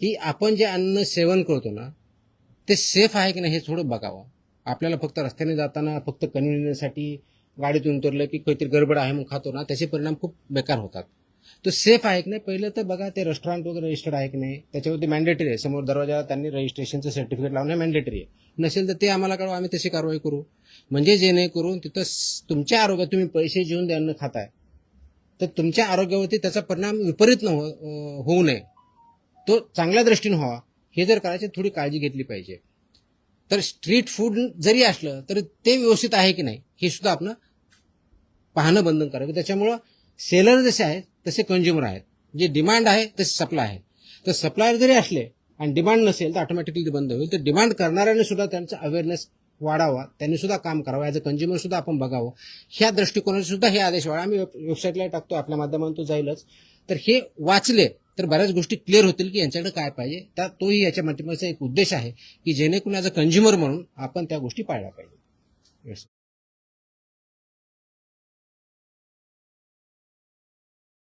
की आपण जे अन्न सेवन करतो ना ते सेफ आहे की नाही हे थोडं बघावं. आपल्याला फक्त रस्त्याने जाताना फक्त कन्व्हिनियन्ससाठी गाडीतून उतरलं की काहीतरी गडबड आहे म्हणून खातो ना, त्याचे परिणाम खूप बेकार होतात. तो सेफ आहे की नाही पहिलं तर बघा. ते रेस्टॉरंट वगैरे रजिस्टर्ड आहे की नाही, त्याच्यावरती मॅन्डेटरी आहे. समोर दरवाजाला त्यांनी रजिस्ट्रेशनचं सर्टिफिकेट लावणं मॅन्डेटरी आहे. नसेल तर ते आम्हाला कळवा, आम्ही तशी कारवाई करू. म्हणजे जेणेकरून तिथं तुमच्या आरोग्यात तुम्ही पैसे घेऊन ते अन्न खाताय तर तुमच्या आरोग्यावरती त्याचा परिणाम विपरीत होऊ नये, तो चांगल्या दृष्टीने व्हावा. हे जर करायचे थोडी काळजी घेतली पाहिजे. तर स्ट्रीट फूड जरी असलं तरी ते व्यवस्थित आहे की नाही हे सुद्धा आपण पाहणं बंधन करावं. त्याच्यामुळं सेलर जसे आहेत तसे कंझ्युमर आहेत. जे डिमांड आहे तसे सप्लाय आहे. तर सप्लायर जरी असले आणि डिमांड नसेल तर ऑटोमॅटिकली ते बंद होईल. तर डिमांड करणाऱ्याने सुद्धा त्यांचा अवेअरनेस वाढावा, त्यांनी सुद्धा काम करावं. ॲज अ कंझ्युमर सुद्धा आपण बघावं. ह्या दृष्टिकोनाने सुद्धा हे आदेश वाढा. आम्ही वेबसाईटला टाकतो, आपल्या माध्यमातून तो जाईलच. तर हे वाचले तर बऱ्याच गोष्टी क्लिअर होतील की यांच्याकडे काय पाहिजे. तर तोही याच्या माध्यमाचा एक उद्देश आहे की जेणेकरून ॲज अ कंझ्युमर म्हणून आपण त्या गोष्टी पाळल्या पाहिजे.